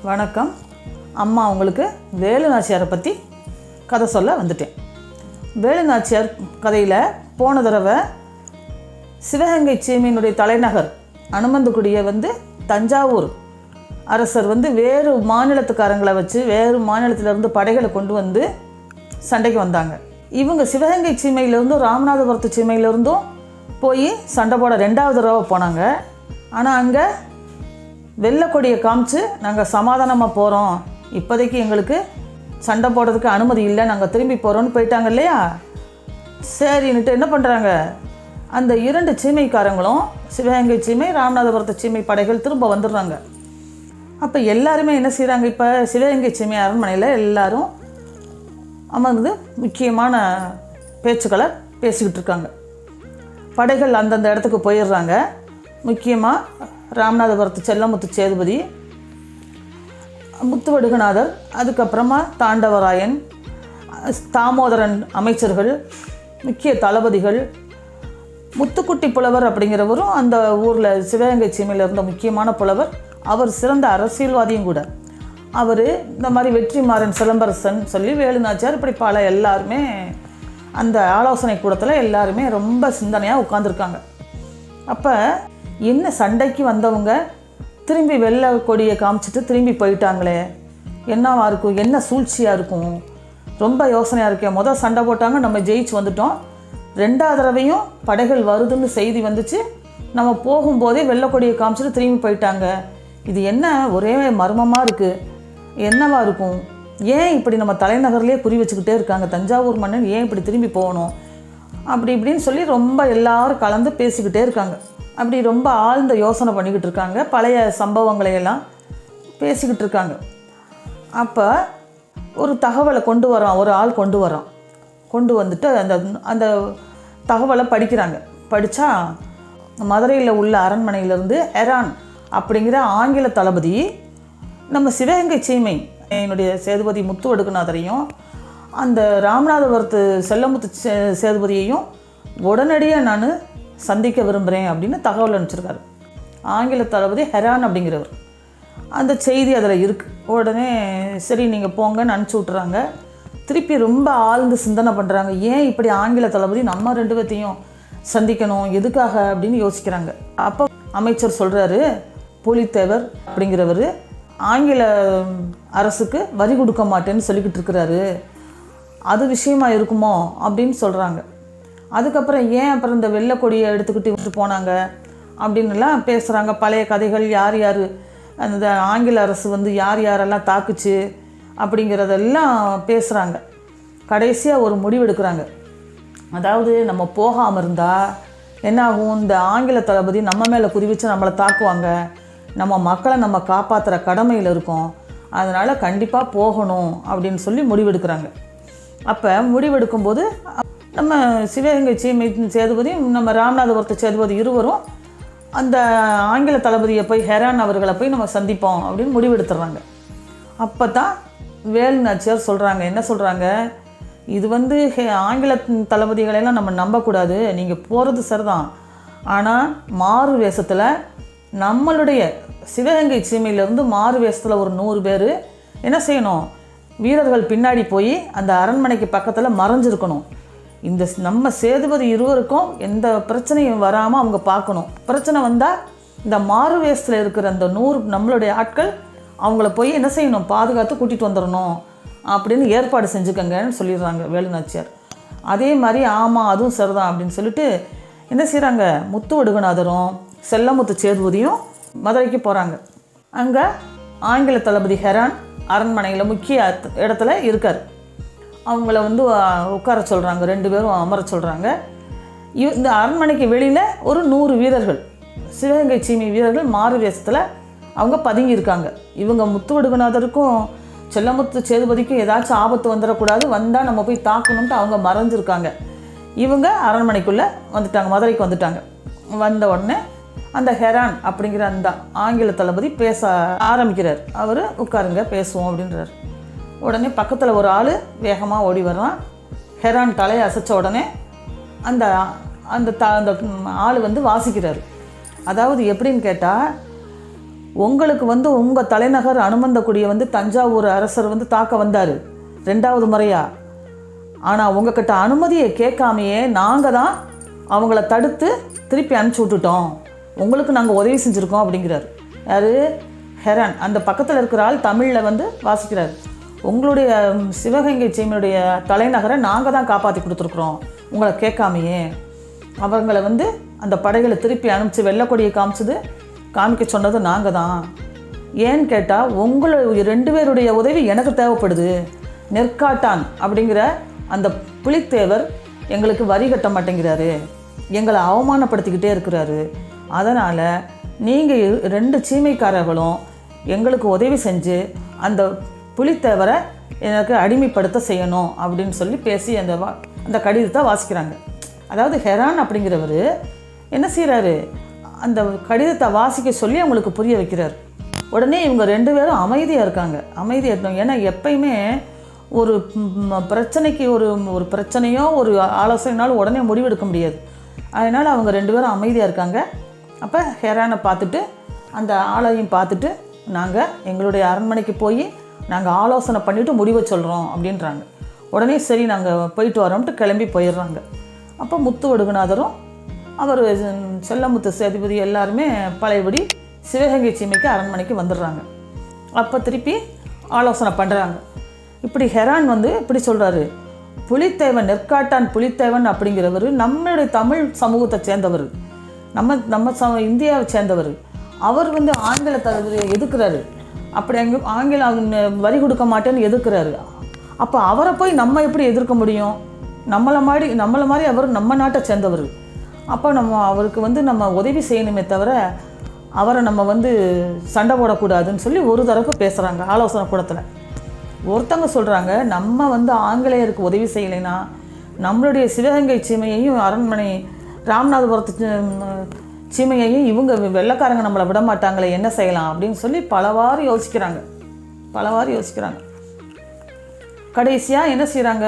வணக்கம். அம்மா உங்களுக்கு வேலு நாச்சியாரை பற்றி கதை சொல்ல வந்துட்டேன். வேலு நாச்சியார் கதையில் போன தடவை சிவகங்கை சீமையினுடைய தலைநகர் அனுமந்தகுடியை தஞ்சாவூர் அரசர் வேறு மாநிலத்துக்காரங்களை வச்சு வேறு மாநிலத்திலேருந்து படைகளை கொண்டு வந்து சண்டைக்கு வந்தாங்க. இவங்க சிவகங்கை சீமையிலேருந்தும் ராமநாதபுரத்து சீமையிலேருந்தும் போய் சண்டை போட 2வது தடவை போனாங்க. ஆனால் அங்கே வெள்ளைக்கொடியை காமிச்சு நாங்கள் சமாதானமாக போகிறோம், இப்போதைக்கு எங்களுக்கு சண்டை போடுறதுக்கு அனுமதி இல்லை, நாங்கள் திரும்பி போகிறோன்னு போயிட்டாங்க இல்லையா. சரின்னுட்டு என்ன பண்ணுறாங்க, அந்த 2 சீமைக்காரங்களும் சிவகங்கை சீமை ராமநாதபுரத்து சீமை படைகள் திரும்ப வந்துடுறாங்க. அப்போ எல்லாருமே என்ன செய்கிறாங்க, இப்போ சிவகங்கை சீமை அரண்மனையில் எல்லோரும் அமர்ந்து முக்கியமான பேச்சுக்களை பேசிக்கிட்டு இருக்காங்க. படைகள் அந்தந்த இடத்துக்கு போயிடுறாங்க. முக்கியமாக ராமநாதபுரத்து செல்லமுத்து சேதுபதி, முத்துவடுகநாதர், அதுக்கப்புறமா தாண்டவராயன், தாமோதரன் அமைச்சர்கள், முக்கிய தளபதிகள், முத்துக்குட்டி புலவர் அப்படிங்கிறவரும் அந்த ஊரில் சிவகங்கை சீமையில் இருந்த முக்கியமான புலவர். அவர் சிறந்த அரசியல்வாதியும் கூட. அவர் இந்த மாதிரி வெற்றிமாறன் சிலம்பரசன் சொல்லி வேலு நாச்சியார் இப்படி பல எல்லாருமே அந்த ஆலோசனை கூடத்தில் எல்லாருமே ரொம்ப சிந்தனையாக உட்காந்துருக்காங்க. அப்போ என்ன சண்டைக்கு வந்தவங்க திரும்பி வெள்ளை கொடியை காமிச்சிட்டு திரும்பி போயிட்டாங்களே, என்னவா இருக்கும், என்ன சூழ்ச்சியாக இருக்கும், ரொம்ப யோசனையாக இருக்கே. முதல் சண்டை போட்டாங்க, நம்ம ஜெயிச்சு வந்துட்டோம், 2வது தடவையும் படைகள் வருதுன்னு செய்தி வந்துச்சு, நம்ம போகும்போதே வெள்ளை கொடியை காமிச்சிட்டு திரும்பி போயிட்டாங்க, இது என்ன ஒரே மர்மமாக இருக்குது, என்னவா இருக்கும், ஏன் இப்படி நம்ம தலைநகர்லேயே குறி வச்சுக்கிட்டே இருக்காங்க, தஞ்சாவூர் மன்னன் ஏன் இப்படி திரும்பி போகணும், அப்படி இப்படின்னு சொல்லி ரொம்ப எல்லாரும் கலந்து பேசிக்கிட்டே இருக்காங்க. அப்படி ரொம்ப ஆழ்ந்த யோசனை பண்ணிக்கிட்டு இருக்காங்க, பழைய சம்பவங்களையெல்லாம் பேசிக்கிட்டு இருக்காங்க. அப்போ ஒரு தகவலை கொண்டு வரான், ஒரு ஆள் கொண்டு வந்துட்டு அந்த தகவலை படிக்கிறாங்க. படித்தா மதுரையில் உள்ள அரண்மனையிலேருந்து ஹெரான் அப்படிங்கிற ஆங்கில தளபதி நம்ம சிவகங்கை சீமை என்னுடைய சேதுபதி முத்துவடுகநாதரையும் அந்த ராமநாதபுரத்து செல்லமுத்து சேதுபதியையும் உடனடியாக நான் சந்திக்க விரும்புகிறேன் அப்படின்னு தகவல் அனுப்பிச்சிருக்காரு. ஆங்கில தளபதி ஹெரான் அப்படிங்கிறவர். அந்த செய்தி அதில் இருக்குது. உடனே சரி நீங்கள் போங்கன்னு அனுப்பிச்சி விட்றாங்க. திருப்பி ரொம்ப ஆழ்ந்து சிந்தனை பண்ணுறாங்க, ஏன் இப்படி ஆங்கில தளபதி நம்ம 2 பேர்த்தையும் சந்திக்கணும், எதுக்காக அப்படின்னு யோசிக்கிறாங்க. அப்போ அமைச்சர் சொல்கிறாரு, புலித்தேவர் அப்படிங்கிறவர் ஆங்கில அரசுக்கு வரி கொடுக்க மாட்டேன்னு சொல்லிக்கிட்டு இருக்கிறாரு, அது விஷயமா இருக்குமோ அப்படின்னு சொல்கிறாங்க. அதுக்கப்புறம் ஏன் அப்புறம் இந்த வெள்ளை கொடியை எடுத்துக்கிட்டு விட்டு போனாங்க அப்படின்னுலாம் பேசுகிறாங்க. பழைய கதைகள், யார் யார் அந்த ஆங்கில அரசு யார் யாரெல்லாம் தாக்குச்சு அப்படிங்கிறதெல்லாம் பேசுகிறாங்க. கடைசியாக ஒரு முடிவு எடுக்கிறாங்க. அதாவது நம்ம போகாமல் இருந்தால் என்னாகும், இந்த ஆங்கில தளபதி நம்ம மேலே குறி வச்சு நம்மளை தாக்குவாங்க, நம்ம மக்களை நம்ம காப்பாற்றுற கடமையில் இருக்கோம், அதனால் கண்டிப்பாக போகணும் அப்படின்னு சொல்லி முடிவெடுக்கிறாங்க. அப்போ முடிவெடுக்கும்போது நம்ம சிவகங்கை சீமை சேதுபதியும் நம்ம ராமநாதபுரத்து சேதுபதி இருவரும் அந்த ஆங்கில தளபதியை போய் ஹெரான் அவர்களை போய் நம்ம சந்திப்போம் அப்படின்னு முடிவெடுத்துடுறாங்க. அப்போ தான் வேலு நாச்சியார் சொல்கிறாங்க, என்ன சொல்கிறாங்க, இது ஆங்கில தளபதிகளெல்லாம் நம்ம நம்பக்கூடாது, நீங்கள் போகிறது சரிதான், ஆனால் மாறு வேஷத்தில் நம்மளுடைய சிவகங்கை சீமையிலேருந்து மாறு வேஷத்தில் ஒரு 100 பேர் என்ன செய்யணும், வீரர்கள் பின்னாடி போய் அந்த அரண்மனைக்கு பக்கத்தில் மறைஞ்சிருக்கணும். இந்த நம்ம சேதுபதி இருவருக்கும் எந்த பிரச்சனையும் வராமல் அவங்க பார்க்கணும். பிரச்சனை வந்தால் இந்த மாறு வேஷத்தில் இருக்கிற அந்த 100 நம்மளுடைய ஆட்கள் அவங்கள போய் என்ன செய்யணும், பாதுகாத்து கூட்டிகிட்டு வந்துடணும் அப்படின்னு ஏற்பாடு செஞ்சுக்கங்கன்னு சொல்லிடுறாங்க வேலு நாச்சியார். அதே மாதிரி ஆமாம் அதுவும் சரிதான் அப்படின்னு சொல்லிட்டு என்ன செய்கிறாங்க, முத்துவடுகநாதரும் செல்லமுத்து சேதுபதியும் மதுரைக்கு போகிறாங்க. அங்கே ஆங்கில தளபதி ஹெரான் அரண்மனையில் முக்கிய இடத்துல இருக்கார். அவங்கள உட்கார சொல்கிறாங்க, 2 பேரும் அமர சொல்கிறாங்க. இந்த அரண்மனைக்கு வெளியில் ஒரு 100 வீரர்கள், சிவகங்கை சீமை வீரர்கள் மாறு வேஷத்தில் அவங்க பதுங்கியிருக்காங்க. இவங்க முத்துவடுகநாதருக்கும் செல்லமுத்து சேதுபதிக்கும் ஏதாச்சும் ஆபத்து வந்துடக்கூடாது, வந்தால் நம்ம போய் தாக்கணும்ட்டு அவங்க மறைஞ்சிருக்காங்க. இவங்க அரண்மனைக்குள்ளே வந்துட்டாங்க, மதுரைக்கு வந்துட்டாங்க. வந்த உடனே அந்த ஹெரான் அப்படிங்கிற அந்த ஆங்கில தளபதி பேச ஆரம்பிக்கிறார். அவர் உட்காருங்க பேசுவோம் அப்படின்றார். உடனே பக்கத்தில் ஒரு ஆள் வேகமாக ஓடி வர்றான். ஹெரான் தலையை அசைச்ச உடனே அந்த அந்த ஆள் வாசிக்கிறார். அதாவது எப்படின்னு கேட்டால், உங்களுக்கு வந்து உங்கள் தலைநகர் அனுமந்தக்குடியை வந்து தஞ்சாவூர் அரசர் வந்து தாக்க வந்தார் 2வது முறையாக. ஆனால் உங்ககிட்ட அனுமதியை கேட்காமையே நாங்கள் தான் அவங்கள தடுத்து திருப்பி அனுப்பிச்சி விட்டுட்டோம், உங்களுக்கு நாங்கள் உதவி செஞ்சுருக்கோம் அப்படிங்கிறார். யார்? ஹெரான். அந்த பக்கத்தில் இருக்கிற ஆள் தமிழில் வந்து வாசிக்கிறார். உங்களுடைய சிவகங்கை சீமையுடைய தலைநகரை நாங்கள் தான் காப்பாற்றி கொடுத்துருக்குறோம் உங்களை கேட்காமையே. அவங்களை வந்து அந்த படைகளை திருப்பி அனுப்பிச்சு வெள்ளைக்கொடியை காமிக்க சொன்னது நாங்கள் தான். ஏன்னு கேட்டால் உங்களுடைய 2 பேருடைய உதவி எனக்கு தேவைப்படுது. நெற்காட்டான் அப்படிங்கிற அந்த புலித்தேவர் எங்களுக்கு வரி கட்ட மாட்டேங்கிறாரு, எங்களை அவமானப்படுத்திக்கிட்டே இருக்கிறாரு. அதனால் நீங்கள் 2 சீமைக்காரர்களும் எங்களுக்கு உதவி செஞ்சு அந்த புலித்தேவரை எனக்கு அடிமைப்படுத்த செய்யணும் அப்படின்னு சொல்லி பேசி அந்த கடிதத்தை வாசிக்கிறாங்க. அதாவது ஹெரான் அப்படிங்கிறவர் என்ன செய்கிறாரு, அந்த கடிதத்தை வாசிக்க சொல்லி அவங்களுக்கு புரிய வைக்கிறார். உடனே இவங்க 2 பேரும் அமைதியாக இருக்காங்க. அமைதியாக இருக்கணும். ஏன்னா எப்பயுமே ஒரு பிரச்சனைக்கு ஒரு பிரச்சனையோ ஒரு ஆலோசனைனாலும் உடனே முடிவெடுக்க முடியாது. அதனால் அவங்க 2 பேரும் அமைதியாக இருக்காங்க. அப்போ ஹெரானை பார்த்துட்டு அந்த ஆளையும் பார்த்துட்டு நாங்கள் எங்களுடைய அரண்மனைக்கு போய் நாங்கள் ஆலோசனை பண்ணிவிட்டு முடிவை சொல்கிறோம் அப்படின்றாங்க. உடனே சரி நாங்கள் போயிட்டு வரோம்ட்டு கிளம்பி போயிடுறாங்க. அப்போ முத்து வடுகநாதரும் அவர் செல்லமுத்து சேதுபதி எல்லாருமே பழையபடி சிவகங்கை சீமைக்கு அரண்மனைக்கு வந்துடுறாங்க. அப்போ திருப்பி ஆலோசனை பண்ணுறாங்க. இப்படி ஹெரான் வந்து இப்படி சொல்கிறாரு, புலித்தேவன் நெற்காட்டான் புலித்தேவன் அப்படிங்கிறவர் நம்மளுடைய தமிழ் சமூகத்தை சேர்ந்தவர், நம்ம இந்தியாவை சேர்ந்தவர். அவர் வந்து ஆங்கிலத்தை எதிர்க்கிறாரு. அப்படி ஆங்கிலம் வரி கொடுக்க மாட்டேன்னு எதிர்க்கிறாரு. அப்போ அவரை போய் நம்ம எப்படி எதிர்க்க முடியும்? நம்மளை மாதிரி அவர் நம்ம நாட்டை சேர்ந்தவர். அப்போ அவருக்கு வந்து நம்ம உதவி செய்யணுமே தவிர அவரை நம்ம வந்து சண்டை போடக்கூடாதுன்னு சொல்லி ஒரு தரப்பு பேசுகிறாங்க ஆலோசனை கூடத்தில். ஒருத்தவங்க சொல்கிறாங்க, நம்ம வந்து ஆங்கிலேயருக்கு உதவி செய்யலைன்னா நம்மளுடைய சிவகங்கை சீமையையும் அரண்மனை ராமநாதபுரத்து சீமையையும் இவங்க வெள்ளைக்காரங்க நம்மளை விட மாட்டாங்களே, என்ன செய்யலாம் அப்படின்னு சொல்லி பலவாறு யோசிக்கிறாங்க. கடைசியாக என்ன செய்கிறாங்க,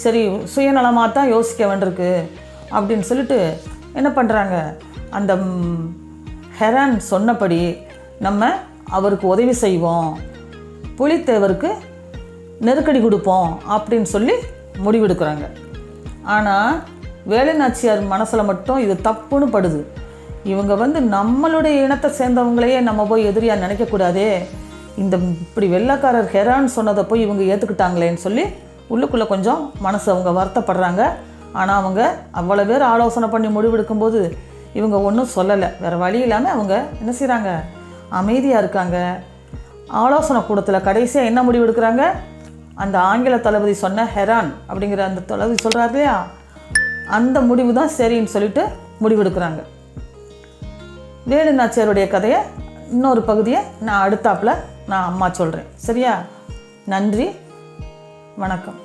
சரி சுயநலமாக தான் யோசிக்க வேண்டியிருக்கு அப்படின்னு சொல்லிட்டு என்ன பண்ணுறாங்க, அந்த ஹெரான் சொன்னபடி நம்ம அவருக்கு உதவி செய்வோம், புலித்தேவருக்கு நெருக்கடி கொடுப்போம் அப்படின்னு சொல்லி முடிவெடுக்கிறாங்க. ஆனால் வேலுநாச்சியார் மனசில் மட்டும் இது தப்புன்னு படுது. இவங்க வந்து நம்மளுடைய இனத்தை சேர்ந்தவங்களையே நம்ம போய் எதிரியாக நினைக்கக்கூடாதே, இந்த இப்படி வெள்ளைக்காரர் ஹெரான் சொன்னதை போய் இவங்க ஏற்றுக்கிட்டாங்களேன்னு சொல்லி உள்ளுக்குள்ளே கொஞ்சம் மனசு அவங்க வருத்தப்படுறாங்க. ஆனால் அவங்க அவ்வளோ பேர் ஆலோசனை பண்ணி முடிவெடுக்கும்போது இவங்க ஒன்றும் சொல்லலை. வேறு வழி இல்லாமல் அவங்க என்ன செய்கிறாங்க, அமைதியாக இருக்காங்க. ஆலோசனை கூடத்தில் கடைசியாக என்ன முடிவு எடுக்கிறாங்க, அந்த ஆங்கில தளபதி சொன்ன ஹெரான் அப்படிங்கிற அந்த தளபதி சொல்கிறார் இல்லையா, அந்த முடிவு தான் சரின்னு சொல்லிட்டு முடிவெடுக்கிறாங்க. வேலுநாச்சியாருடைய கதையை இன்னொரு பகுதியை நான் அடுத்தாப்பில் நான் அம்மா சொல்கிறேன். சரியா? நன்றி, வணக்கம்.